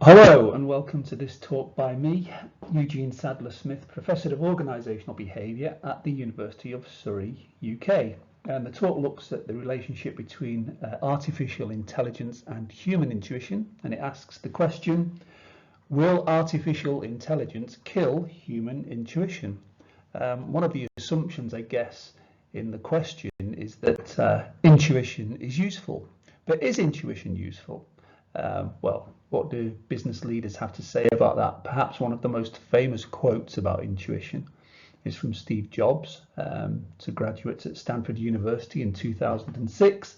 Hello and welcome to this talk by me, Euegne Sadler Smith, Professor of Organisational Behaviour at the University of Surrey, UK. And the talk looks at the relationship between artificial intelligence and human intuition, and it asks the question, will artificial intelligence kill human intuition? One of the assumptions, I guess, in the question is that intuition is useful. But is intuition useful? Well, what do business leaders have to say about that? Perhaps one of the most famous quotes about intuition is from Steve Jobs to graduates at Stanford University in 2006,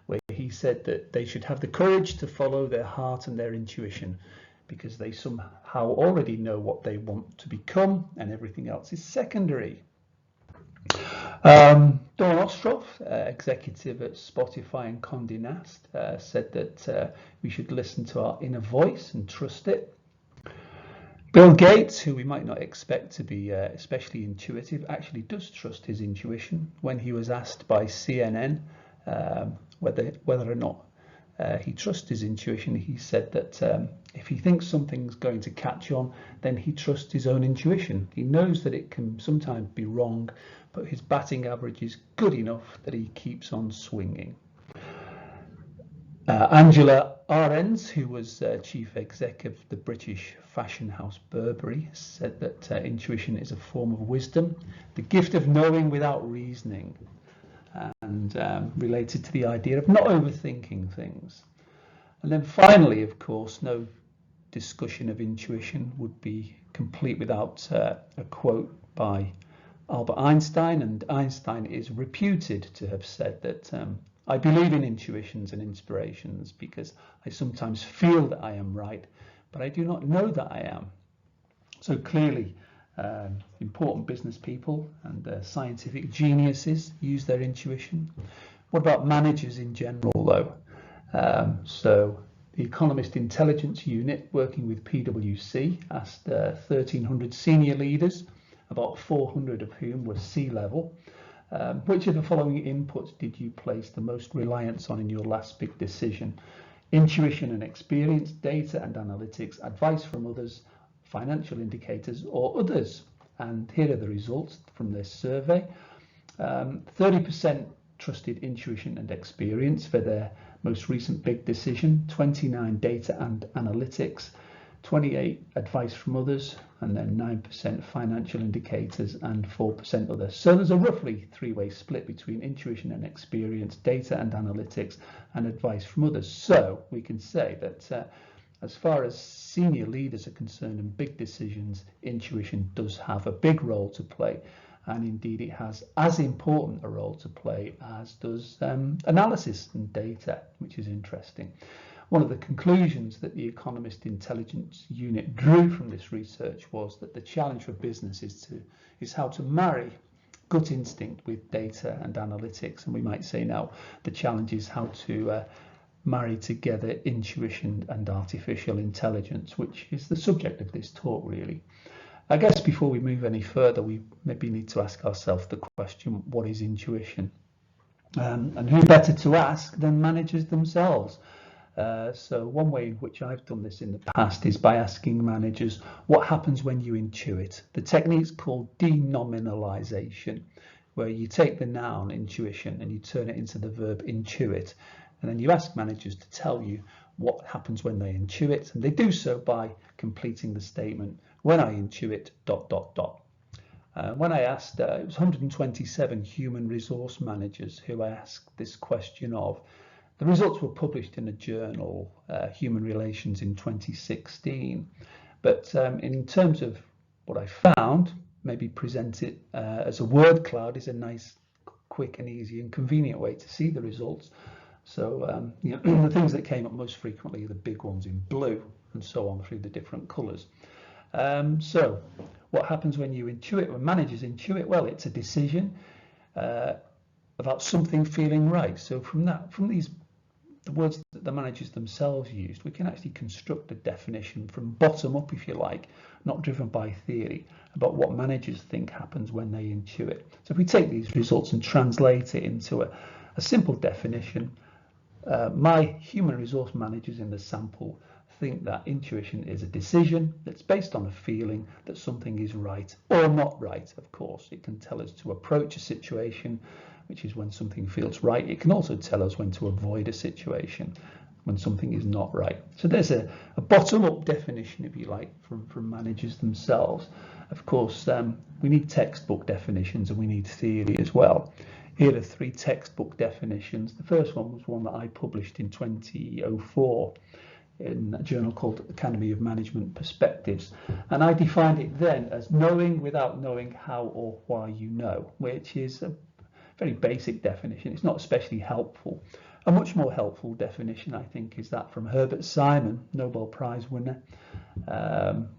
where he said that they should have the courage to follow their heart and their intuition because they somehow already know what they want to become and everything else is secondary. Dawn Ostroff, executive at Spotify and Condé Nast, said that we should listen to our inner voice and trust it. Bill Gates, who we might not expect to be especially intuitive, actually does trust his intuition. When he was asked by CNN whether or not he trusts his intuition, he said that if he thinks something's going to catch on, then he trusts his own intuition. He knows that it can sometimes be wrong, but his batting average is good enough that he keeps on swinging. Angela Ahrendts, who was chief exec of the British fashion house Burberry, said that intuition is a form of wisdom, the gift of knowing without reasoning, and related to the idea of not overthinking things. And then finally, of course, no discussion of intuition would be complete without a quote by Albert Einstein, and Einstein is reputed to have said that I believe in intuitions and inspirations because I sometimes feel that I am right, but I do not know that I am. So clearly, important business people and scientific geniuses use their intuition. What about managers in general, though? So the Economist Intelligence Unit, working with PwC, asked 1,300 senior leaders, about 400 of whom were C-level, which of the following inputs did you place the most reliance on in your last big decision? Intuition and experience, data and analytics, advice from others, financial indicators, or others? And here are the results from this survey. 30% trusted intuition and experience for their most recent big decision, 29 data and analytics, 28 advice from others, and then 9% financial indicators and 4% others. So there's a roughly three-way split between intuition and experience, data and analytics, and advice from others. So we can say that as far as senior leaders are concerned and big decisions, intuition does have a big role to play. And indeed, it has as important a role to play as does analysis and data, which is interesting. One of the conclusions that the Economist Intelligence Unit drew from this research was that the challenge for business is how to marry gut instinct with data and analytics. And we might say now the challenge is how to marry together intuition and artificial intelligence, which is the subject of this talk, really. I guess before we move any further, we maybe need to ask ourselves the question, what is intuition? And who better to ask than managers themselves? So one way in which I've done this in the past is by asking managers what happens when you intuit. The technique's called denominalization, where you take the noun intuition and you turn it into the verb intuit, and then you ask managers to tell you what happens when they intuit, and they do so by completing the statement, when I intuit ... When I asked, it was 127 human resource managers who I asked this question of. The results were published in a journal, Human Relations, in 2016. But in terms of what I found, maybe present it as a word cloud is a nice, quick and easy and convenient way to see the results. So the things that came up most frequently are the big ones in blue and so on through the different colours. So what happens when you intuit, when managers intuit? Well, it's a decision about something feeling right. So from the words that the managers themselves used, we can actually construct a definition from bottom up, if you like, not driven by theory, about what managers think happens when they intuit. So if we take these results and translate it into a simple definition, My human resource managers in the sample think that intuition is a decision that's based on a feeling that something is right or not right. Of course, it can tell us to approach a situation, which is when something feels right. It can also tell us when to avoid a situation, when something is not right. So there's a bottom-up definition, if you like, from managers themselves. Of course, we need textbook definitions and we need theory as well. Here are 3 textbook definitions. The first one was one that I published in 2004 in a journal called Academy of Management Perspectives. And I defined it then as knowing without knowing how or why you know, which is a very basic definition. It's not especially helpful. A much more helpful definition, I think, is that from Herbert Simon, Nobel Prize winner,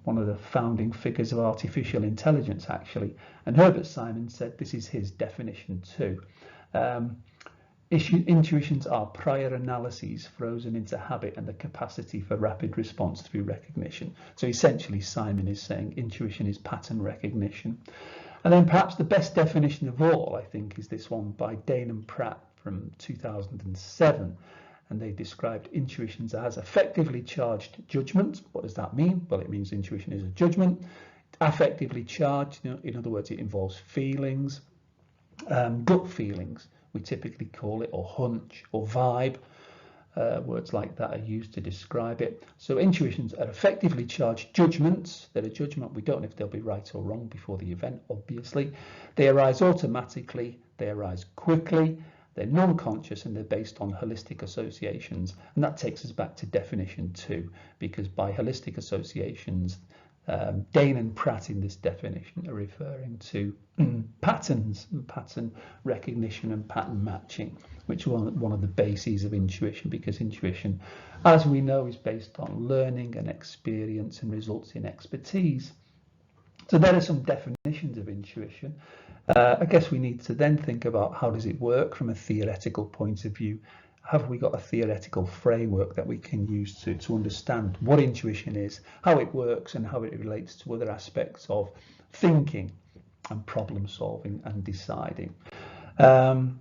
one of the founding figures of artificial intelligence, actually. And Herbert Simon said this is his definition too. Intuitions are prior analyses frozen into habit and the capacity for rapid response through recognition. So essentially, Simon is saying intuition is pattern recognition. And then perhaps the best definition of all, I think, is this one by Dane and Pratt from 2007. And they described intuitions as effectively charged judgment. What does that mean? Well, it means intuition is a judgment. Affectively charged, in other words, it involves feelings, gut feelings, we typically call it, or hunch, or vibe. Words like that are used to describe it. So intuitions are effectively charged judgments. They're a judgment. We don't know if they'll be right or wrong before the event, obviously. They arise automatically. They arise quickly. They're non-conscious and they're based on holistic associations. And that takes us back to definition 2, because by holistic associations, Dane and Pratt in this definition are referring to patterns and pattern recognition and pattern matching, which are one of the bases of intuition, because intuition, as we know, is based on learning and experience and results in expertise. So there are some definitions of intuition. I guess we need to then think about how does it work from a theoretical point of view. Have we got a theoretical framework that we can use to understand what intuition is, how it works, and how it relates to other aspects of thinking and problem solving and deciding? The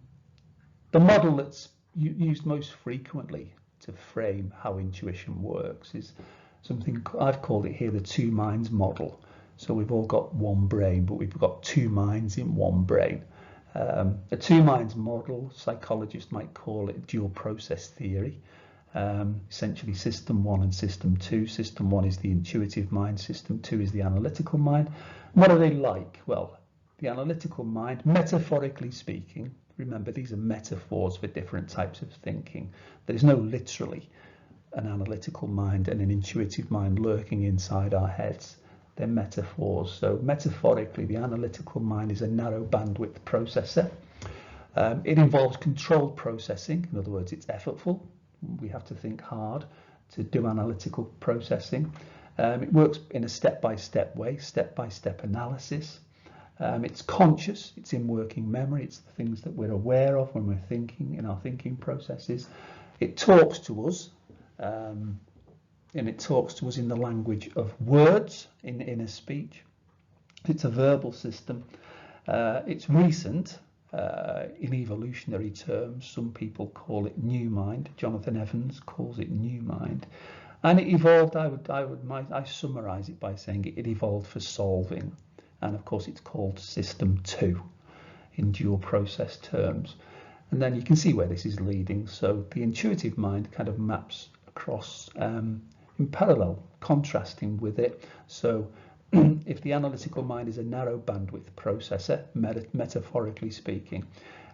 model that's used most frequently to frame how intuition works is something I've called it here the 2 minds model. So we've all got one brain, but we've got 2 minds in one brain. A 2 minds model, psychologists might call it dual process theory. Essentially system 1 and system 2. System 1 is the intuitive mind, system 2 is the analytical mind. What are they like? Well, the analytical mind, metaphorically speaking, remember these are metaphors for different types of thinking. There is no literally an analytical mind and an intuitive mind lurking inside our heads. They're metaphors. So metaphorically, the analytical mind is a narrow bandwidth processor. It involves controlled processing. In other words, it's effortful. We have to think hard to do analytical processing. It works in a step-by-step way, step-by-step analysis. It's conscious. It's in working memory. It's the things that we're aware of when we're thinking in our thinking processes. It talks to us. And it talks to us in the language of words in a speech. It's a verbal system. It's recent in evolutionary terms. Some people call it new mind. Jonathan Evans calls it new mind. And it evolved, I summarize it by saying it evolved for solving. And of course it's called system 2 in dual process terms. And then you can see where this is leading. So the intuitive mind kind of maps across in parallel, contrasting with it. So if the analytical mind is a narrow bandwidth processor, metaphorically speaking,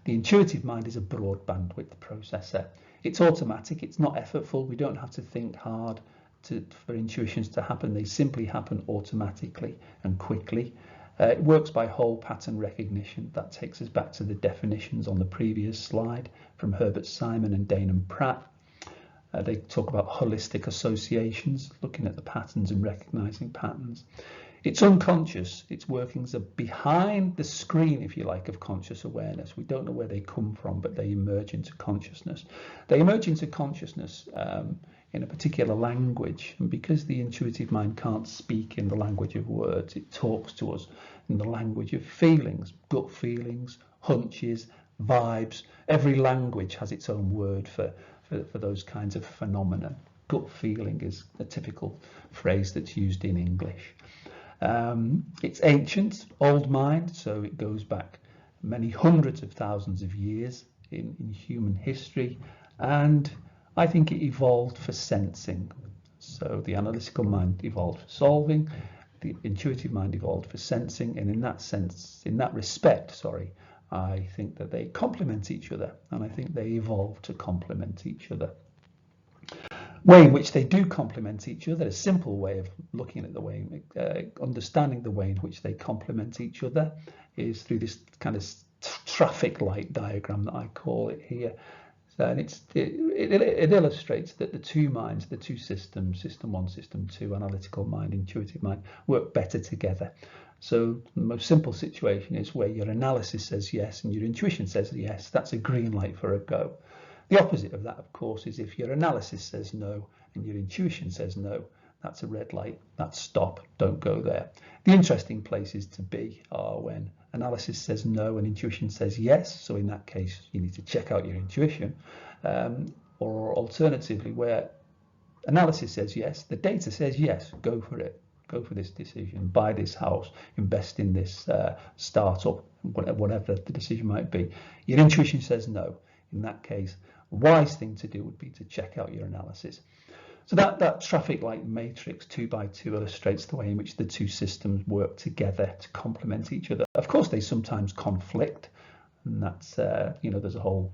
the intuitive mind is a broad bandwidth processor. It's automatic, it's not effortful. We don't have to think hard for intuitions to happen. They simply happen automatically and quickly. It works by whole pattern recognition. That takes us back to the definitions on the previous slide from Herbert Simon and Dane and Pratt. They talk about holistic associations, looking at the patterns and recognizing patterns. It's unconscious. Its workings are behind the screen, if you like, of conscious awareness. We don't know where they come from, but they emerge into consciousness. They emerge into consciousness in a particular language. And because the intuitive mind can't speak in the language of words, it talks to us in the language of feelings, gut feelings, hunches, vibes. Every language has its own word for for those kinds of phenomena. Gut feeling is a typical phrase that's used in English. It's ancient, old mind, so it goes back many hundreds of thousands of years in human history, and I think it evolved for sensing. So the analytical mind evolved for solving, the intuitive mind evolved for sensing, and in that respect, I think that they complement each other, and I think they evolved to complement each other. Way in which they do complement each other, a simple way of looking at the way, understanding the way in which they complement each other, is through this kind of traffic light diagram that I call it here. So, and it illustrates that the two minds, the two systems, system 1, system 2, analytical mind, intuitive mind, work better together. So the most simple situation is where your analysis says yes and your intuition says yes. That's a green light for a go. The opposite of that, of course, is if your analysis says no and your intuition says no, that's a red light, that's stop, don't go there. The interesting places to be are when analysis says no and intuition says yes, so in that case you need to check out your intuition, or alternatively where analysis says yes, the data says yes, go for it, go for this decision, buy this house, invest in this startup, whatever the decision might be. Your intuition says no. In that case, a wise thing to do would be to check out your analysis. So that traffic light matrix 2 by 2 illustrates the way in which the two systems work together to complement each other. Of course, they sometimes conflict, and that's there's a whole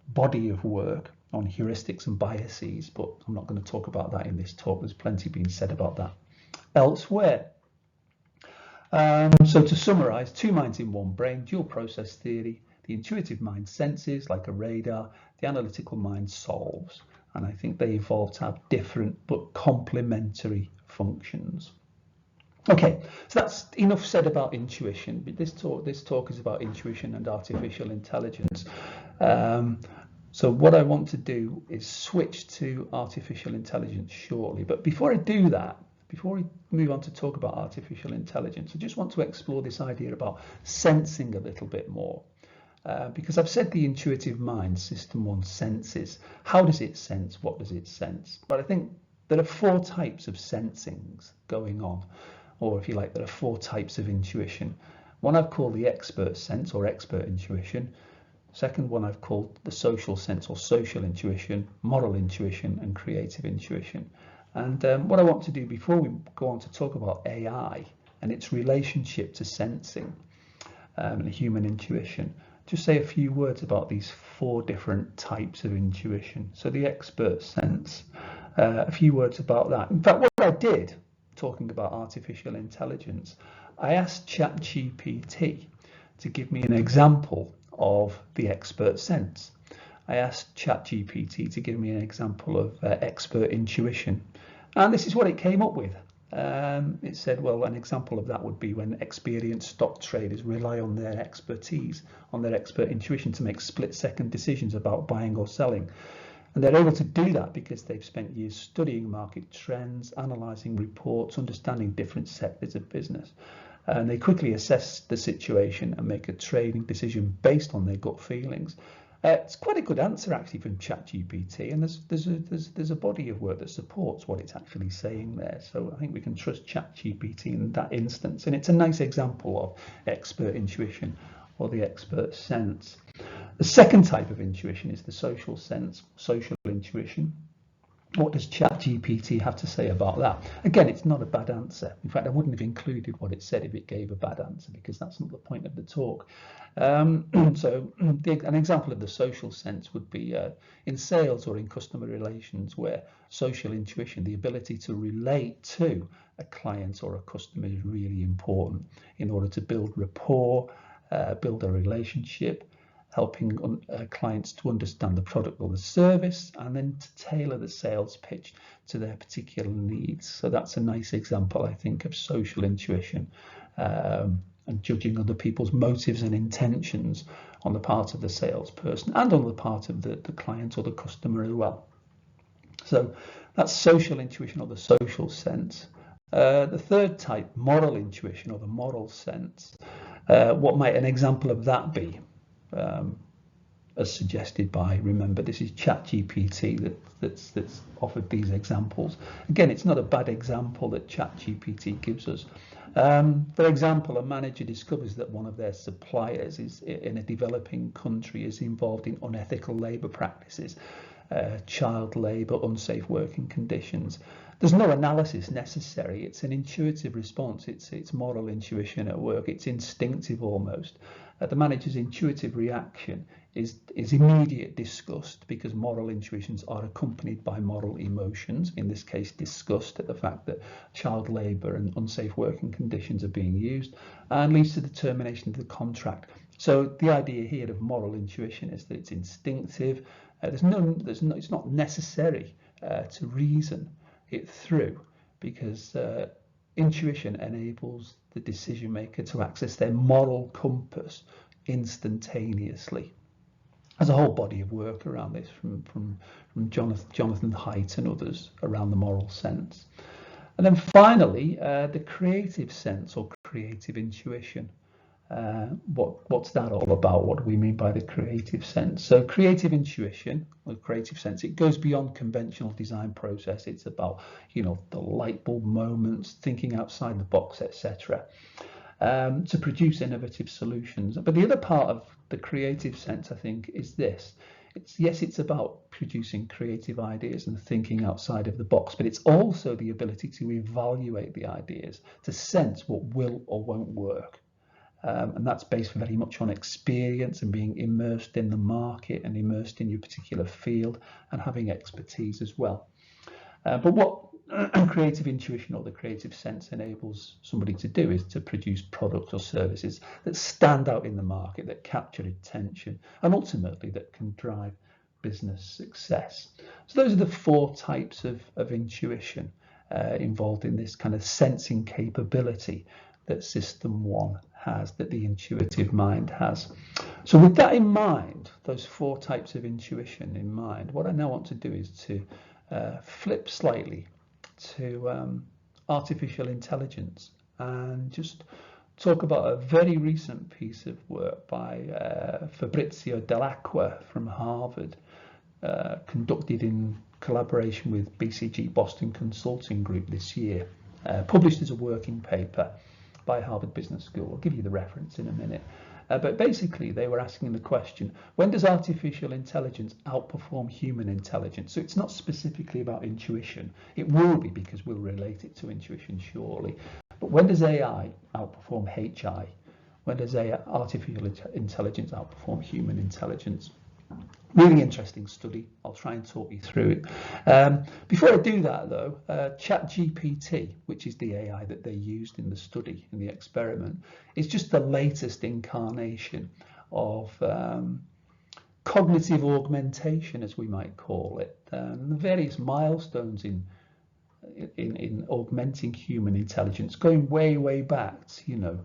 body of work on heuristics and biases, but I'm not going to talk about that in this talk. There's plenty being said about that elsewhere. So to summarize, two minds in one brain, dual process theory. The intuitive mind senses like a radar, the analytical mind solves, and I think they evolved to have different but complementary functions. Okay, so that's enough said about intuition, but this talk is about intuition and artificial intelligence. So what I want to do is switch to artificial intelligence shortly, but before I do that, before we move on to talk about artificial intelligence, I just want to explore this idea about sensing a little bit more. Because I've said the intuitive mind, system 1, senses. How does it sense? What does it sense? But I think there are 4 types of sensings going on, or if you like, there are 4 types of intuition. One I've called the expert sense or expert intuition. Second one I've called the social sense or social intuition, moral intuition, and creative intuition. And what I want to do before we go on to talk about AI and its relationship to sensing and human intuition, just say a few words about these 4 different types of intuition. So the expert sense, a few words about that. In fact, what I did, talking about artificial intelligence, I asked ChatGPT to give me an example of the expert sense. I asked ChatGPT to give me an example of expert intuition, and this is what it came up with. It said, well, an example of that would be when experienced stock traders rely on their expertise, on their expert intuition to make split-second decisions about buying or selling. And they're able to do that because they've spent years studying market trends, analysing reports, understanding different sectors of business. And they quickly assess the situation and make a trading decision based on their gut feelings. It's quite a good answer actually from ChatGPT, and there's a body of work that supports what it's actually saying there. So I think we can trust ChatGPT in that instance, and it's a nice example of expert intuition or the expert sense. The second type of intuition is the social sense, social intuition. What does ChatGPT have to say about that? Again, it's not a bad answer. In fact, I wouldn't have included what it said if it gave a bad answer, because that's not the point of the talk. So an example of the social sense would be in sales or in customer relations, where social intuition, the ability to relate to a client or a customer, is really important in order to build rapport, build a relationship, helping clients to understand the product or the service, and then to tailor the sales pitch to their particular needs. So that's a nice example, I think, of social intuition, and judging other people's motives and intentions on the part of the salesperson and on the part of the client or the customer as well. So that's social intuition or the social sense. The third type, moral intuition or the moral sense. What might an example of that be? as suggested by, remember, this is ChatGPT that's offered these examples. Again, it's not a bad example that ChatGPT gives us. For example, a manager discovers that one of their suppliers is in a developing country is involved in unethical labour practices, child labour, unsafe working conditions. There's no analysis necessary. It's an intuitive response. It's moral intuition at work. It's instinctive almost. The manager's intuitive reaction is immediate disgust, because moral intuitions are accompanied by moral emotions, in this case disgust at the fact that child labour and unsafe working conditions are being used, and leads to the termination of the contract. So the idea here of moral intuition is that it's instinctive. It's not necessary to reason it through, because intuition enables the decision maker to access their moral compass instantaneously. There's a whole body of work around this from Jonathan Haidt and others around the moral sense. And then finally, the creative sense or creative intuition. What's that all about? What do we mean by the creative sense? So creative intuition or creative sense, it goes beyond conventional design process. It's about, the light bulb moments, thinking outside the box, etc., to produce innovative solutions. But the other part of the creative sense, I think, is this. It's about producing creative ideas and thinking outside of the box, but it's also the ability to evaluate the ideas, to sense what will or won't work. And that's based very much on experience and being immersed in the market and immersed in your particular field and having expertise as well. But what creative intuition or the creative sense enables somebody to do is to produce products or services that stand out in the market, that capture attention, and ultimately that can drive business success. So those are the 4 types of intuition involved in this kind of sensing capability that System 1 has, that the intuitive mind has. So with that in mind, those 4 types of intuition in mind, what I now want to do is to flip slightly to artificial intelligence and just talk about a very recent piece of work by Fabrizio Dell'Acqua from Harvard, conducted in collaboration with BCG Boston Consulting Group this year, published as a working paper by Harvard Business School. I'll give you the reference in a minute. But basically, they were asking the question, when does artificial intelligence outperform human intelligence? So it's not specifically about intuition. It will be, because we'll relate it to intuition surely. But when does AI outperform HI? When does artificial intelligence outperform human intelligence? Really interesting study. I'll try and talk you through it. Before I do that, though, ChatGPT, which is the AI that they used in the study, in the experiment, is just the latest incarnation of cognitive augmentation, as we might call it, and the various milestones in augmenting human intelligence, going way back to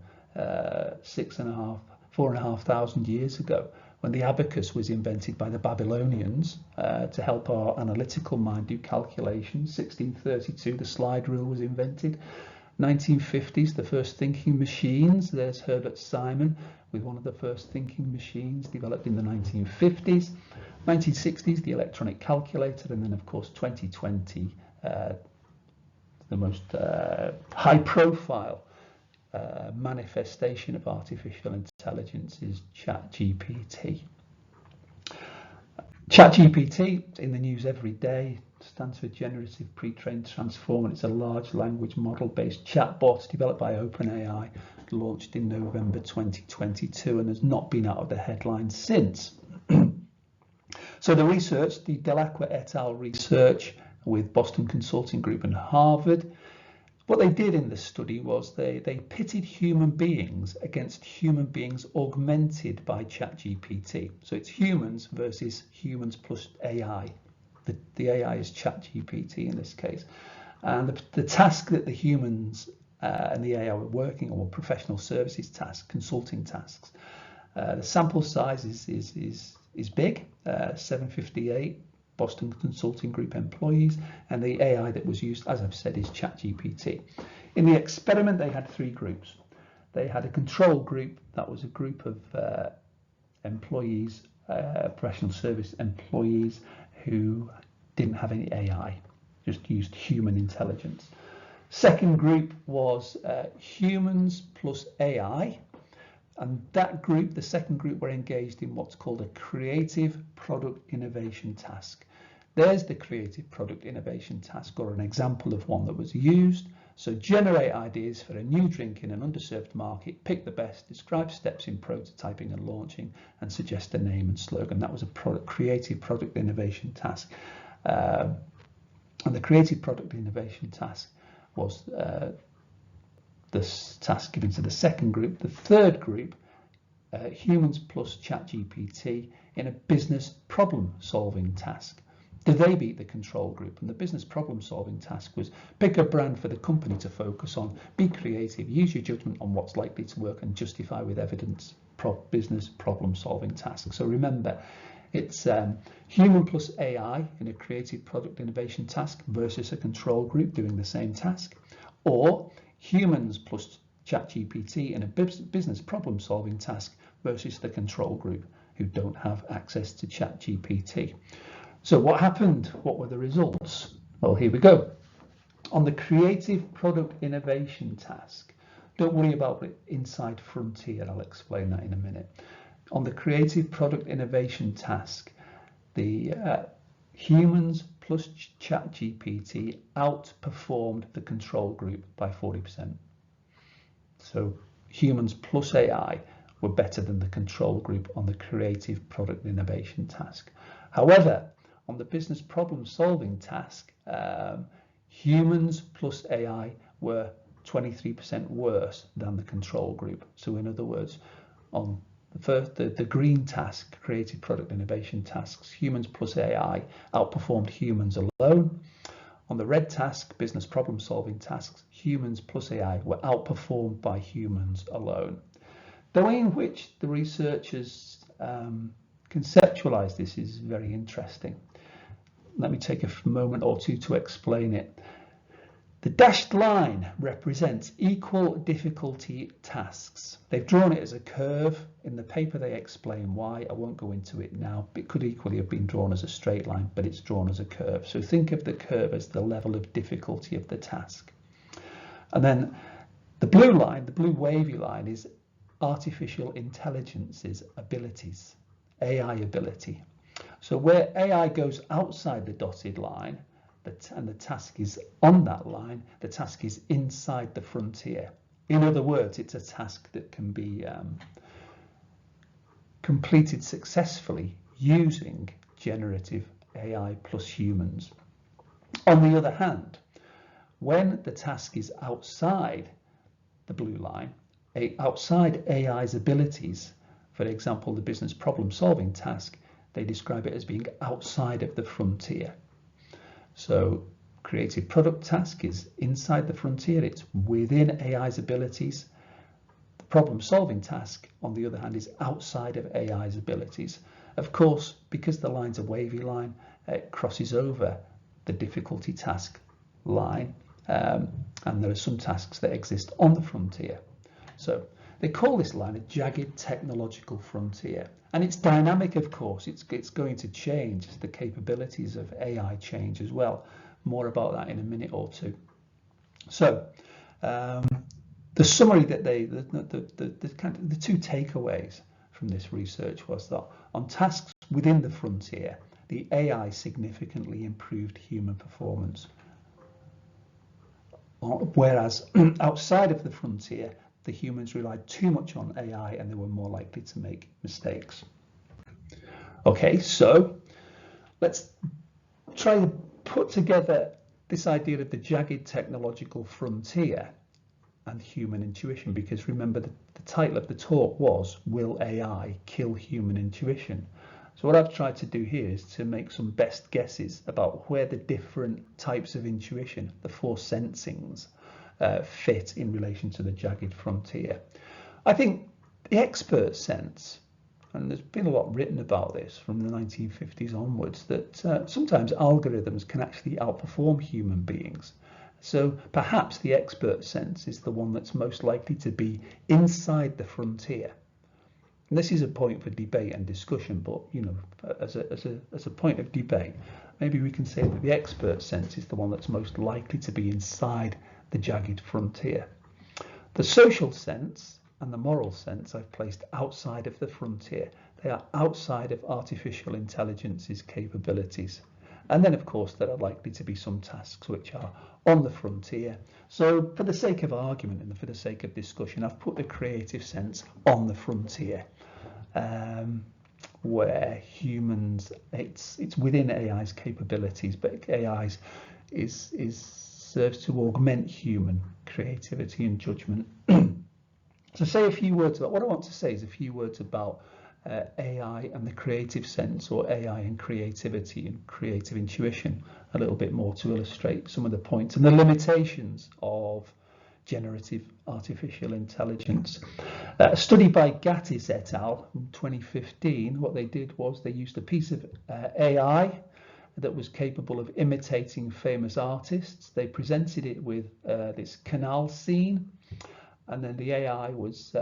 4,500 years ago, when the abacus was invented by the Babylonians to help our analytical mind do calculations. 1632, the slide rule was invented. 1950s, the first thinking machines. There's Herbert Simon with one of the first thinking machines developed in the 1950s. 1960s, the electronic calculator, and then of course 2020, the most high-profile manifestation of artificial intelligence is ChatGPT. ChatGPT, in the news every day, stands for Generative Pre-trained Transformer. It's a large language model-based chatbot developed by OpenAI, launched in November 2022, and has not been out of the headlines since. So the research, the Dell'Acqua et al. Research with Boston Consulting Group and Harvard, what they did in this study was they pitted human beings against human beings augmented by ChatGPT. So it's humans versus humans plus AI. The AI is ChatGPT in this case. And the task that the humans and the AI were working on were professional services tasks, consulting tasks. The sample size is big, 758. Boston Consulting Group employees, and the AI that was used, as I've said, is ChatGPT. In the experiment, they had 3 groups. They had a control group, that was a group of employees professional service employees who didn't have any AI, just used human intelligence. Second group was humans plus AI. And that group, the second group, were engaged in what's called a creative product innovation task. There's the creative product innovation task, or an example of one that was used. So generate ideas for a new drink in an underserved market, pick the best, describe steps in prototyping and launching, and suggest a name and slogan. That was a creative product innovation task. And the creative product innovation task was this task given to the second group. The third group, humans plus ChatGPT in a business problem solving task. Do they beat the control group? And the business problem solving task was pick a brand for the company to focus on, be creative, use your judgment on what's likely to work, and justify with evidence. Business problem solving task. So remember, it's human plus AI in a creative product innovation task versus a control group doing the same task, or humans plus ChatGPT in a business problem solving task versus the control group who don't have access to ChatGPT. So what happened? What were the results? Well, here we go. On the creative product innovation task, don't worry about the inside frontier, I'll explain that in a minute. On the creative product innovation task, the humans plus ChatGPT outperformed the control group by 40%. So humans plus AI were better than the control group on the creative product innovation task. However, on the business problem solving task, humans plus AI were 23% worse than the control group. So in other words, on the green task, creative product innovation tasks, humans plus AI outperformed humans alone. On the red task, business problem solving tasks, humans plus AI were outperformed by humans alone. The way in which the researchers conceptualize this is very interesting. Let me take a moment or two to explain it. The dashed line represents equal difficulty tasks. They've drawn it as a curve. In the paper they explain why. I won't go into it now. It could equally have been drawn as a straight line, but it's drawn as a curve. So think of the curve as the level of difficulty of the task. And then the blue line, the blue wavy line, is artificial intelligence's abilities, AI ability. So where AI goes outside the dotted line, and the task is on that line, the task is inside the frontier. In other words, it's a task that can be completed successfully using generative AI plus humans. On the other hand, when the task is outside the blue line, outside AI's abilities, for example, the business problem solving task, they describe it as being outside of the frontier. So creative product task is inside the frontier, it's within AI's abilities. The problem solving task, on the other hand, is outside of AI's abilities. Of course, because the line's a wavy line, it crosses over the difficulty task line, and there are some tasks that exist on the frontier. So they call this line a jagged technological frontier. And it's dynamic, of course. It's going to change as the capabilities of AI change as well. More about that in a minute or two. So the summary that the two takeaways from this research was that on tasks within the frontier, the AI significantly improved human performance. Whereas outside of the frontier, the humans relied too much on AI and they were more likely to make mistakes. Okay, so let's try to put together this idea of the jagged technological frontier and human intuition, because remember the title of the talk was, Will AI Kill Human Intuition? So what I've tried to do here is to make some best guesses about where the different types of intuition, the four sensings, fit in relation to the jagged frontier. I think the expert sense, and there's been a lot written about this from the 1950s onwards, that sometimes algorithms can actually outperform human beings. So perhaps the expert sense is the one that's most likely to be inside the frontier, And this is a point for debate and discussion, but as a point of debate, maybe we can say that the expert sense is the one that's most likely to be inside the jagged frontier. The social sense and the moral sense I've placed outside of the frontier. They are outside of artificial intelligence's capabilities. And then, of course, there are likely to be some tasks which are on the frontier. So for the sake of argument and for the sake of discussion, I've put the creative sense on the frontier, where humans, it's within AI's capabilities, but AI's serves to augment human creativity and judgment. So say a few words about, what I want to say is a few words about AI and the creative sense, or AI and creativity and creative intuition, a little bit more to illustrate some of the points and the limitations of generative artificial intelligence. A study by Gattis et al. In 2015, what they did was they used a piece of AI that was capable of imitating famous artists. They presented it with this canal scene, and then the AI was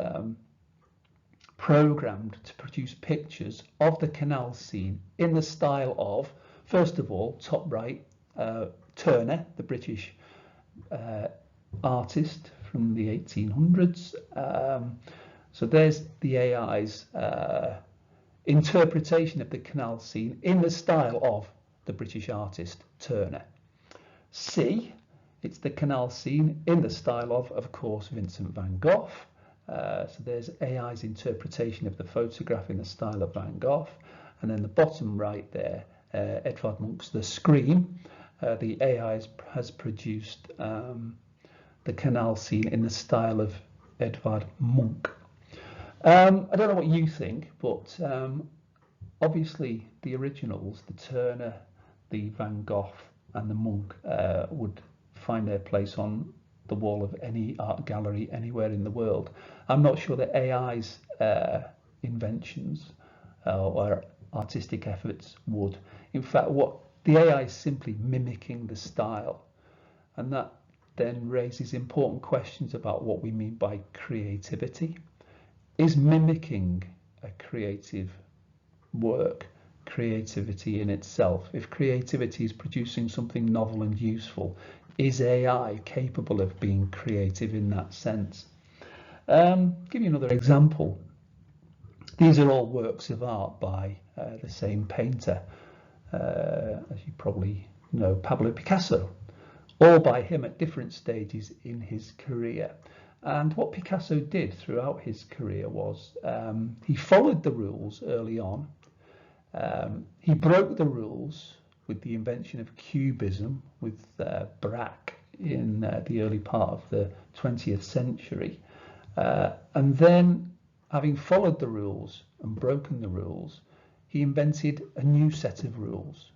programmed to produce pictures of the canal scene in the style of, first of all, top right, Turner, the British artist from the 1800s. So there's the AI's interpretation of the canal scene in the style of the British artist Turner. C, it's the canal scene in the style of course, Vincent van Gogh. So there's AI's interpretation of the photograph in the style of Van Gogh. And then the bottom right there, Edvard Munch's The Scream. The AI has produced the canal scene in the style of Edvard Munch. I don't know what you think, but obviously the originals, the Turner, the Van Gogh and the Munch, would find their place on the wall of any art gallery anywhere in the world. I'm not sure that AI's inventions or artistic efforts would. In fact, what the AI is simply mimicking the style, and that then raises important questions about what we mean by creativity. Is mimicking a creative work creativity in itself? If creativity is producing something novel and useful, is AI capable of being creative in that sense? Give you another example. These are all works of art by the same painter, as you probably know, Pablo Picasso, all by him at different stages in his career. And what Picasso did throughout his career was he followed the rules early on. He broke the rules with the invention of Cubism with Braque in the early part of the 20th century. And then, having followed the rules and broken the rules, he invented a new set of rules.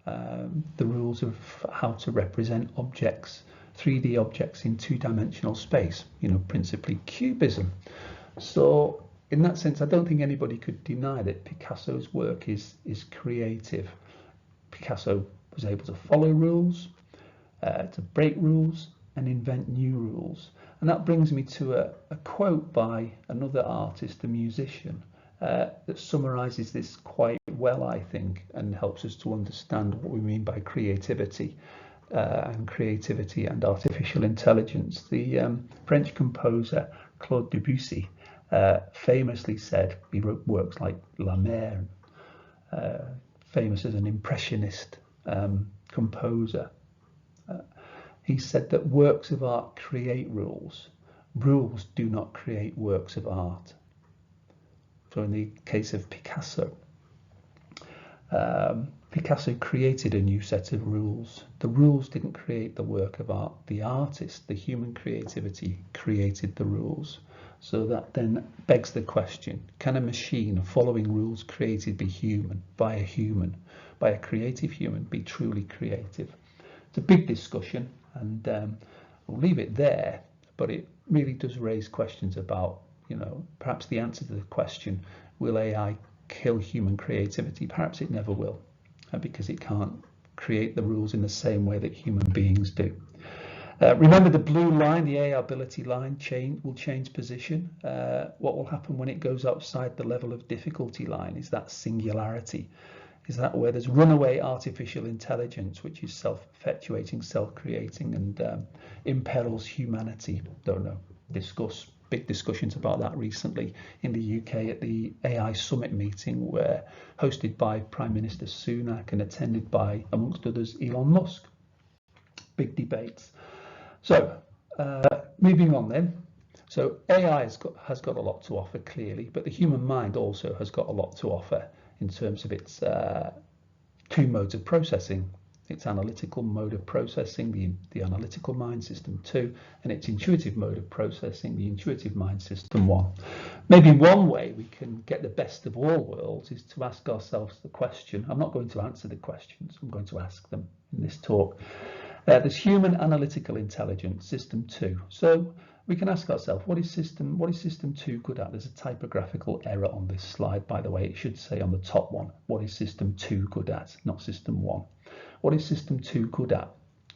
The rules of how to represent objects, 3D objects in two-dimensional space, principally Cubism. So in that sense, I don't think anybody could deny that Picasso's work is creative. Picasso was able to follow rules, to break rules, and invent new rules. And that brings me to a quote by another artist, a musician, that summarizes this quite well, I think, and helps us to understand what we mean by creativity and artificial intelligence. The French composer Claude Debussy famously said, he wrote works like Launer, famous as an impressionist composer. He said that works of art create rules. Rules do not create works of art. So in the case of Picasso, Picasso created a new set of rules. The rules didn't create the work of art. The artist, the human creativity, created the rules. So that then begs the question, can a machine following rules created by a creative human, be truly creative? It's a big discussion, and we'll leave it there, but it really does raise questions about, perhaps the answer to the question, will AI kill human creativity? Perhaps it never will, because it can't create the rules in the same way that human beings do. Remember the blue line, the AI ability line, will change position. What will happen when it goes outside the level of difficulty line is that singularity. Is that where there's runaway artificial intelligence, which is self-perpetuating, self-creating, and imperils humanity. Don't know. Big discussions about that recently in the UK at the AI Summit meeting, where hosted by Prime Minister Sunak and attended by, amongst others, Elon Musk. Big debates. So moving on then. So AI has got a lot to offer, clearly, but the human mind also has got a lot to offer in terms of its two modes of processing. Its analytical mode of processing, the analytical mind, system 2, and its intuitive mode of processing, the intuitive mind, system 1. Maybe one way we can get the best of all worlds is to ask ourselves the question. I'm not going to answer the questions, I'm going to ask them in this talk. There's human analytical intelligence, system 2. So we can ask ourselves, what is system 2 good at? There's a typographical error on this slide, by the way. It should say on the top one, what is system 2 good at, not system 1. What is system 2 good at?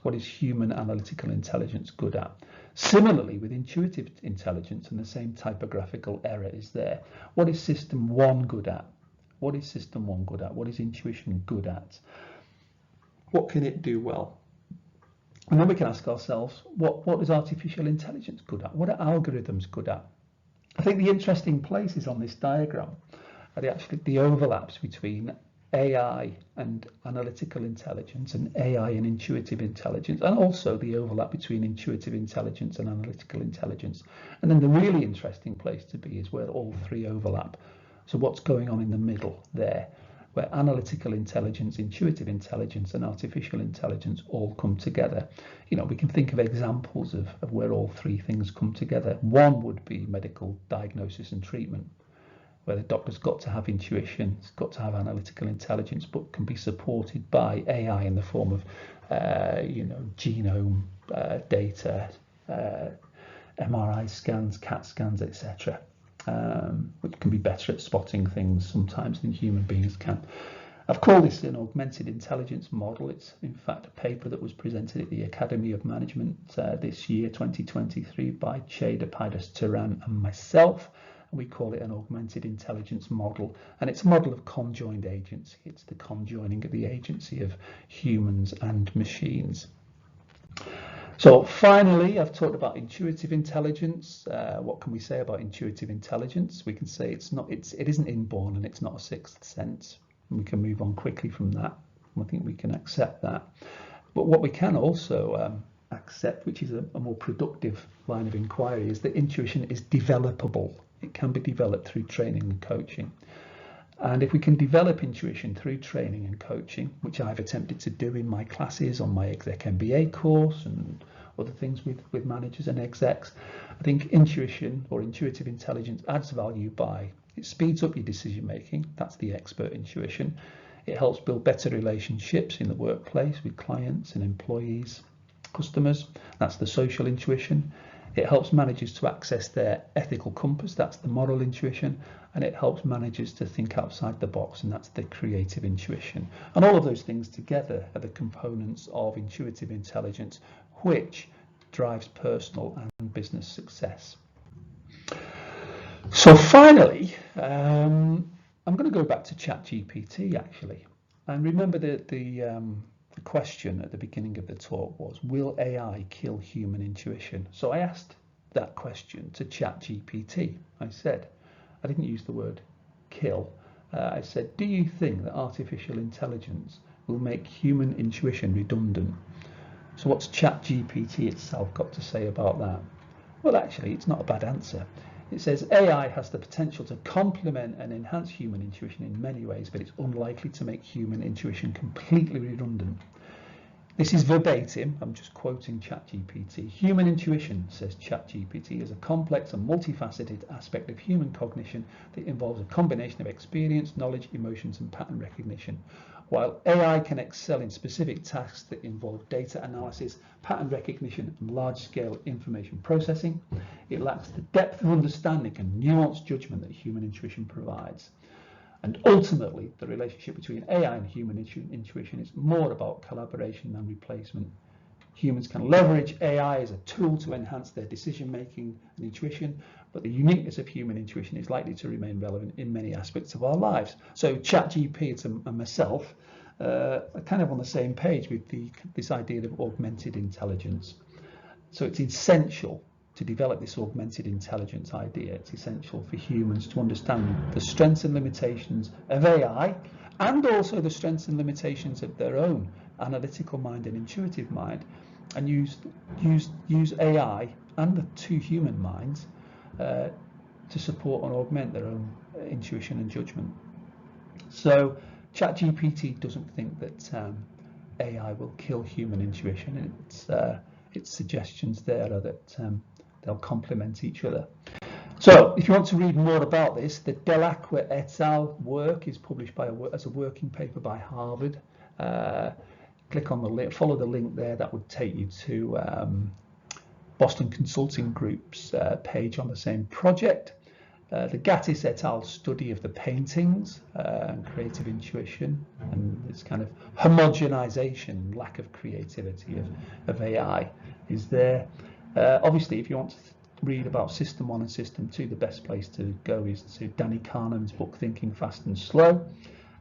What is human analytical intelligence good at? Similarly, with intuitive intelligence, and the same typographical error is there. What is system 1 good at? What is system 1 good at? What is intuition good at? What can it do well? And then we can ask ourselves, what is artificial intelligence good at? What are algorithms good at? I think the interesting place is on this diagram are the overlaps between AI and analytical intelligence, and AI and intuitive intelligence, and also the overlap between intuitive intelligence and analytical intelligence. And then the really interesting place to be is where all three overlap. So what's going on in the middle there, where analytical intelligence, intuitive intelligence, and artificial intelligence all come together. You know, we can think of examples of where all three things come together. One would be medical diagnosis and treatment, where the doctor's got to have intuition, it's got to have analytical intelligence, but can be supported by AI in the form of, genome data, MRI scans, CAT scans, etc., which can be better at spotting things sometimes than human beings can. I've called this an augmented intelligence model. It's in fact a paper that was presented at the Academy of Management this year, 2023, by Cheda Paidas-Turan and myself. We call it an augmented intelligence model, and it's a model of conjoined agency. It's the conjoining of the agency of humans and machines. So finally, I've talked about intuitive intelligence. What can we say about intuitive intelligence? We can say it isn't inborn, and it's not a sixth sense. And we can move on quickly from that. I think we can accept that. But what we can also accept, which is a more productive line of inquiry, is that intuition is developable. It can be developed through training and coaching. And if we can develop intuition through training and coaching, which I've attempted to do in my classes on my exec MBA course and other things with managers and execs, I think intuition or intuitive intelligence adds value by it speeds up your decision making. That's the expert intuition. It helps build better relationships in the workplace with clients and employees, customers. That's the social intuition. It helps managers to access their ethical compass. That's the moral intuition. And it helps managers to think outside the box, and that's the creative intuition. And all of those things together are the components of intuitive intelligence, which drives personal and business success. So finally, I'm going to go back to ChatGPT actually. And remember that the question at the beginning of the talk was, will AI kill human intuition? So I asked that question to ChatGPT. I didn't use the word kill. I said, do you think that artificial intelligence will make human intuition redundant? So what's ChatGPT itself got to say about that? Well, actually, it's not a bad answer. It says AI has the potential to complement and enhance human intuition in many ways, but it's unlikely to make human intuition completely redundant. This is verbatim, I'm just quoting ChatGPT. Human intuition, says ChatGPT, is a complex and multifaceted aspect of human cognition that involves a combination of experience, knowledge, emotions, and pattern recognition. While AI can excel in specific tasks that involve data analysis, pattern recognition, and large-scale information processing, it lacks the depth of understanding and nuanced judgment that human intuition provides. And ultimately, the relationship between AI and human intuition is more about collaboration than replacement. Humans can leverage AI as a tool to enhance their decision making and intuition, but the uniqueness of human intuition is likely to remain relevant in many aspects of our lives. So ChatGPT and myself are kind of on the same page with this idea of augmented intelligence. So it's essential to develop this augmented intelligence idea. It's essential for humans to understand the strengths and limitations of AI, and also the strengths and limitations of their own analytical mind and intuitive mind, and use AI and the two human minds to support and augment their own intuition and judgment. So ChatGPT doesn't think that AI will kill human intuition. Its suggestions there are that they'll complement each other. So if you want to read more about this, the Delacroix et al. Work is published as a working paper by Harvard. Click on the link, follow the link there, that would take you to Boston Consulting Group's page on the same project. The Gattis et al. Study of the paintings and creative intuition, and this kind of homogenization, lack of creativity of AI is there. Obviously, if you want to read about System 1 and System 2, the best place to go is to Danny Kahneman's book, Thinking Fast and Slow.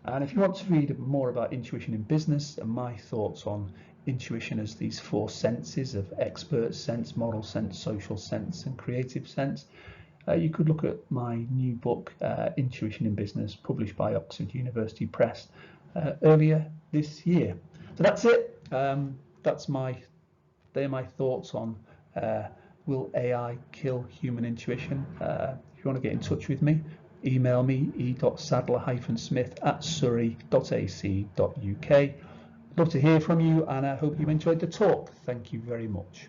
And if you want to read more about intuition in business and my thoughts on intuition as these four senses of expert sense, moral sense, social sense, and creative sense, you could look at my new book, Intuition in Business, published by Oxford University Press earlier this year. So that's it. They're my thoughts on will AI kill human intuition? If you want to get in touch with me, email me e.sadler-smith@surrey.ac.uk. I'd love to hear from you, and I hope you enjoyed the talk. Thank you very much.